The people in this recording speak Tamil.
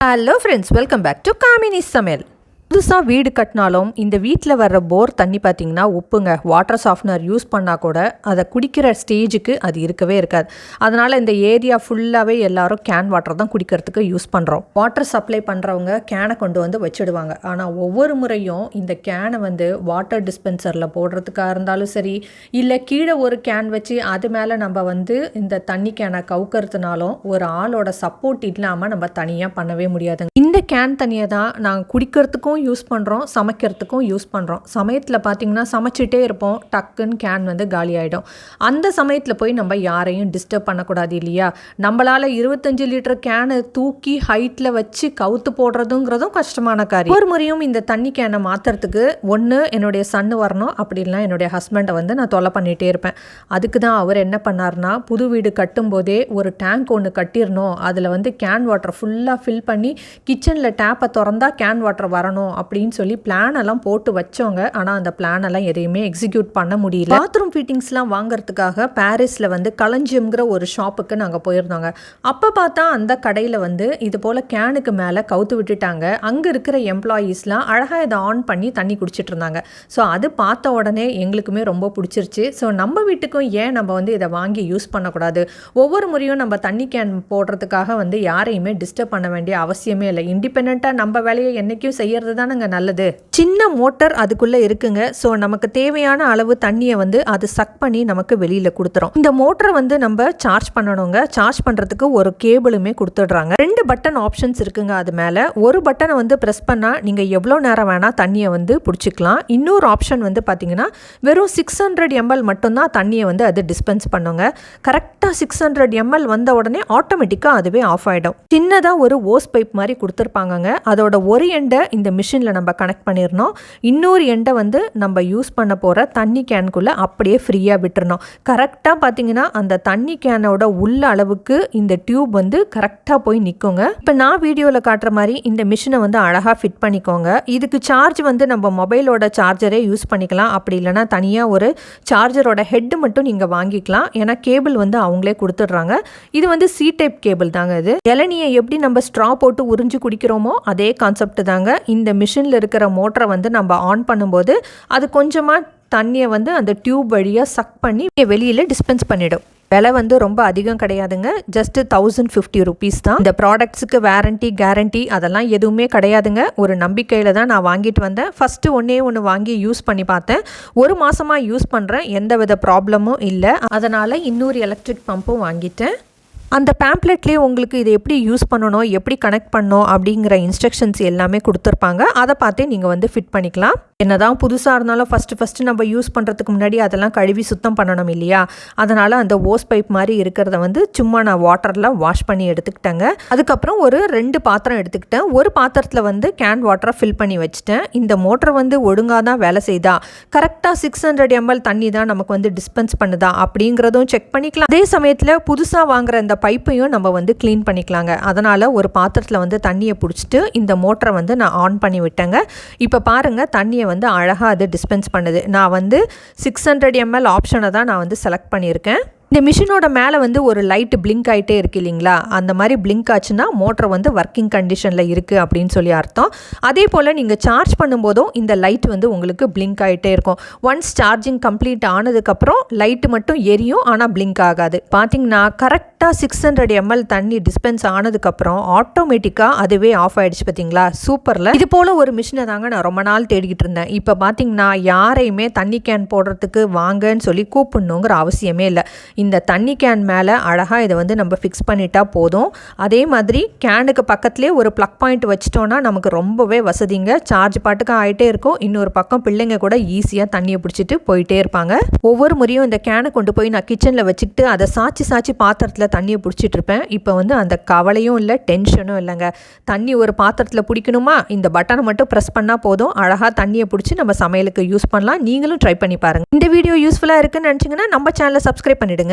Hello friends, welcome back to Kamini சமையல். புதுசாக வீடு கட்டினாலும் இந்த வீட்டில் வர்ற போர் தண்ணி பார்த்திங்கன்னா உப்புங்க. வாட்டர் சாஃப்ட்னர் யூஸ் பண்ணால் கூட அதை குடிக்கிற ஸ்டேஜுக்கு அது இருக்கவே இருக்காது. அதனால் இந்த ஏரியா ஃபுல்லாகவே எல்லோரும் கேன் வாட்டர் தான் குடிக்கிறதுக்கு யூஸ் பண்ணுறோம். வாட்டர் சப்ளை பண்ணுறவங்க கேனை கொண்டு வந்து வச்சுடுவாங்க. ஆனால் ஒவ்வொரு முறையும் இந்த கேனை வந்து வாட்டர் டிஸ்பென்சரில் போடுறதுக்காக இருந்தாலும் சரி, இல்லை கீழே ஒரு கேன் வச்சு அது மேலே நம்ம வந்து இந்த தண்ணி கேனை கவுக்கிறதுனாலும் ஒரு ஆளோட சப்போர்ட் இல்லாமல் நம்ம தனியாக பண்ணவே முடியாதுங்க. இந்த கேன் தண்ணியை தான் நாங்கள் குடிக்கிறதுக்கும் யூஸ் பண்ணுறோம், சமைக்கிறதுக்கும் யூஸ் பண்ணுறோம். சமயத்தில் பார்த்திங்கன்னா சமைச்சிட்டே இருப்போம், டக்குன்னு கேன் வந்து காலி ஆகிடும். அந்த சமயத்தில் போய் நம்ம யாரையும் டிஸ்டர்ப் பண்ணக்கூடாது இல்லையா? நம்மளால் 25 லிட்டர் கேனை தூக்கி ஹைட்டில் வச்சு கவுத்து போடுறதுங்கிறதும் கஷ்டமான காரியம். ஒரு முறையும் இந்த தண்ணி கேனை மாற்றுறதுக்கு ஒன்று என்னுடைய சன்னு வரணும், அப்படி இல்லைனா என்னுடைய ஹஸ்பண்டை வந்து நான் தொலை பண்ணிகிட்டே இருப்பேன். அதுக்கு தான் அவர் என்ன பண்ணார்னா, புது வீடு கட்டும்போதே ஒரு டேங்க் ஒன்று கட்டிடணும், அதில் வந்து கேன் வாட்டர் ஃபுல்லாக ஃபில் பண்ணி கிச்சனில் டேப்பை திறந்தா கேன் வாட்டர் வரணும் அப்படின்னு சொல்லி பிளான் எல்லாம் போட்டு வச்சோங்க. ஆனால் அந்த பிளான் எல்லாம் எதையுமே எக்ஸிக்யூட் பண்ண முடியல. பாத்ரூம் ஃபிட்டிங்ஸ்லாம் வாங்குறதுக்காக பாரிஸில் வந்து களஞ்சியம்ங்கிற ஒரு ஷாப்புக்கு நாங்கள் போயிருந்தோங்க. அப்போ பார்த்தா அந்த கடையில் வந்து இது போல் கேனுக்கு மேலே கவுத்து விட்டுட்டாங்க. அங்கே இருக்கிற எம்ப்ளாயீஸ்லாம் அழகாக இதை ஆன் பண்ணி தண்ணி குடிச்சிட்டு இருந்தாங்க. ஸோ அது பார்த்த உடனே எங்களுக்குமே ரொம்ப பிடிச்சிருச்சு. ஸோ நம்ம வீட்டுக்கும் ஏன் நம்ம வந்து இதை வாங்கி யூஸ் பண்ணக்கூடாது? ஒவ்வொரு முறையும் நம்ம தண்ணி கேன் போடுறதுக்காக வந்து யாரையுமே டிஸ்டர்ப் பண்ண வேண்டிய அவசியமே இல்லை. இண்டிபெண்ட்டாக நம்ம வேலையை என்றைக்கும் செய்யறது தானங்க நல்லது. சின்ன மோட்டர் அதுக்குள்ளே இருக்குங்க. ஸோ நமக்கு தேவையான அளவு தண்ணியை வந்து அது சக் பண்ணி நமக்கு வெளியில் கொடுத்துரும். இந்த மோட்டரை வந்து நம்ம சார்ஜ் பண்ணணுங்க. சார்ஜ் பண்ணுறதுக்கு ஒரு கேபிளுமே கொடுத்துடுறாங்க. 2 பட்டன் ஆப்ஷன்ஸ் இருக்குங்க. அது மேலே ஒரு பட்டனை வந்து ப்ரெஸ் பண்ணால் நீங்கள் எவ்வளோ நேரம் வேணால் தண்ணியை வந்து பிடிச்சிக்கலாம். இன்னொரு ஆப்ஷன் வந்து பார்த்தீங்கன்னா வெறும் 600 ml மட்டும்தான் தண்ணியை வந்து அது டிஸ்பென்ஸ் பண்ணுங்க. கரெக்டாக 600 ml வந்த உடனே ஆட்டோமேட்டிக்காக அதுவே ஆஃப் ஆகிடும். சின்னதாக ஒரு ஓஸ் பைப் மாதிரி கொடுத்துருப்பாங்கங்க. அதோட ஒரு எண்டை இந்த மிஷினில் நம்ம கனெக்ட் பண்ணிடணும். இன்னொரு எண்டை வந்து நம்ம யூஸ் பண்ண போகிற தண்ணி கேனுக்குள்ளே அப்படியே ஃப்ரீயாக விட்டுறணும். கரெக்டாக பார்த்தீங்கன்னா அந்த தண்ணி கேனோட உள்ள அளவுக்கு இந்த டியூப் வந்து கரெக்டாக போய் நிற்குங்க. இப்போ நான் வீடியோவில் காட்டுற மாதிரி இந்த மிஷினை வந்து அழகாக ஃபிட் பண்ணிக்கோங்க. இதுக்கு சார்ஜ் வந்து நம்ம மொபைலோட சார்ஜரே யூஸ் பண்ணிக்கலாம். அப்படி இல்லைனா தனியாக ஒரு சார்ஜரோட ஹெட்டு மட்டும் நீங்கள் வாங்கிக்கலாம். ஏன்னா கேபிள் வந்து அவங்களே கொடுத்துட்றாங்க. இது வந்து சி டைப் கேபிள் தாங்க. இது இளநியை எப்படி நம்ம ஸ்ட்ரா போட்டு உறிஞ்சு குடிக்கிறோமோ அதே கான்செப்ட் தாங்க. இந்த மிஷினில் இருக்கிற மோட்டரை வந்து நம்ம ஆன் பண்ணும்போது அது கொஞ்சமாக தண்ணியை வந்து அந்த டியூப் வழியாக சக் பண்ணி வெளியில் டிஸ்பென்ஸ் பண்ணிடும். விலை வந்து ரொம்ப அதிகம் கிடையாதுங்க. ஜஸ்ட் 1050 rupees தான். இந்த ப்ராடக்ட்ஸுக்கு வாரண்டி கேரண்டி அதெல்லாம் எதுவுமே கிடையாதுங்க. ஒரு நம்பிக்கையில் தான் நான் வாங்கிட்டு வந்தேன். ஃபஸ்ட்டு ஒன்று வாங்கி யூஸ் பண்ணி பார்த்தேன். 1 மாதமாக யூஸ் பண்ணுறேன், எந்த வித ப்ராப்ளமும் இல்லை. அதனால் இன்னொரு எலக்ட்ரிக் பம்பும் வாங்கிட்டேன். அந்த பேம்ப்ளெட்லேயே உங்களுக்கு இதை எப்படி யூஸ் பண்ணணும், எப்படி கனெக்ட் பண்ணணும் அப்படிங்கிற இன்ஸ்ட்ரக்ஷன்ஸ் எல்லாமே கொடுத்துருப்பாங்க. அதை பார்த்தே நீங்கள் வந்து ஃபிட் பண்ணிக்கலாம். என்னதான் புதுசாக இருந்தாலும் ஃபஸ்ட்டு நம்ம யூஸ் பண்ணுறதுக்கு முன்னாடி அதெல்லாம் கழுவி சுத்தம் பண்ணணும் இல்லையா? அதனால் அந்த ஓஸ் பைப் மாதிரி இருக்கிறத வந்து சும்மா நான் வாட்டரில் வாஷ் பண்ணி எடுத்துக்கிட்டேங்க. அதுக்கப்புறம் ஒரு 2 பாத்திரம் எடுத்துக்கிட்டேன். ஒரு பாத்திரத்தில் வந்து கேன் வாட்டரை ஃபில் பண்ணி வச்சுட்டேன். இந்த மோட்டரை வந்து ஒழுங்காக தான் வேலை செய்தா, கரெக்டாக 600 ml தண்ணி தான் நமக்கு வந்து டிஸ்பென்ஸ் பண்ணுதா அப்படிங்கிறதும் செக் பண்ணிக்கலாம். அதே சமயத்தில் புதுசாக வாங்குகிற இந்த பைப்பையும் நம்ம வந்து க்ளீன் பண்ணிக்கலாங்க. அதனால் ஒரு பாத்திரத்தில் வந்து தண்ணியை பிடிச்சிட்டு இந்த மோட்டரை வந்து நான் ஆன் பண்ணி விட்டேங்க. இப்போ பாருங்கள், தண்ணியை வந்து அழகாக அது டிஸ்பென்ஸ் பண்ணுது. நான் வந்து 600 ml ஆப்ஷனை தான் நான் வந்து செலக்ட் பண்ணியிருக்கேன். இந்த மிஷினோட மேலே வந்து ஒரு லைட் பிளிங்க் ஆகிட்டே இருக்குது இல்லைங்களா? அந்த மாதிரி பிளிங்க் ஆச்சுன்னா மோட்டர் வந்து ஒர்க்கிங் கண்டிஷனில் இருக்குது அப்படின்னு சொல்லி அர்த்தம். அதே போல் நீங்கள் சார்ஜ் பண்ணும்போதும் இந்த லைட் வந்து உங்களுக்கு பிளிங்க் ஆகிட்டே இருக்கும். ஒன்ஸ் சார்ஜிங் கம்ப்ளீட் ஆனதுக்கப்புறம் லைட்டு மட்டும் எரியும், ஆனால் பிளிங்க் ஆகாது. பார்த்தீங்கன்னா கரெக்டாக 600 ml தண்ணி டிஸ்பென்ஸ் ஆனதுக்கப்புறம் ஆட்டோமேட்டிக்காக அதுவே ஆஃப் ஆகிடுச்சு. பார்த்தீங்களா? சூப்பரில். இது போல் ஒரு மிஷினை தாங்க நான் ரொம்ப நாள் தேடிக்கிட்டு இருந்தேன். இப்போ பார்த்தீங்கன்னா யாரையுமே தண்ணி கேன் போடுறதுக்கு வாங்கன்னு சொல்லி கூப்பிடணுங்கிற அவசியமே இல்லை. இந்த தண்ணி கேன் மேலே அழகாக இதை வந்து நம்ம ஃபிக்ஸ் பண்ணிட்டா போதும். அதே மாதிரி கேனுக்கு பக்கத்துலேயே ஒரு ப்ளக் பாயிண்ட் வச்சிட்டோன்னா நமக்கு ரொம்பவே வசதிங்க. சார்ஜ் பாட்டுக்கு ஆகிட்டே இருக்கும். இன்னொரு பக்கம் பிள்ளைங்க கூட ஈஸியாக தண்ணியை பிடிச்சிட்டு போயிட்டே இருப்பாங்க. ஒவ்வொரு முறையும் இந்த கேனை கொண்டு போய் நான் கிச்சனில் வச்சுக்கிட்டு அதை சாச்சி பாத்திரத்தில் தண்ணியை பிடிச்சிட்டு இருப்பேன். இப்போ வந்து அந்த கவலையும் இல்லை, டென்ஷனும் இல்லைங்க. தண்ணி ஒரு பாத்திரத்தில் பிடிக்கணுமா, இந்த பட்டனை மட்டும் ப்ரெஸ் பண்ணால் போதும், அழகாக தண்ணியை பிடிச்சி நம்ம சமையலுக்கு யூஸ் பண்ணலாம். நீங்களும் ட்ரை பண்ணி பாருங்கள். இந்த வீடியோ யூஸ்ஃபுல்லாக இருக்குன்னு நினச்சிங்கன்னா நம்ம சேனலை சப்ஸ்கிரைப் பண்ணிவிடுங்க.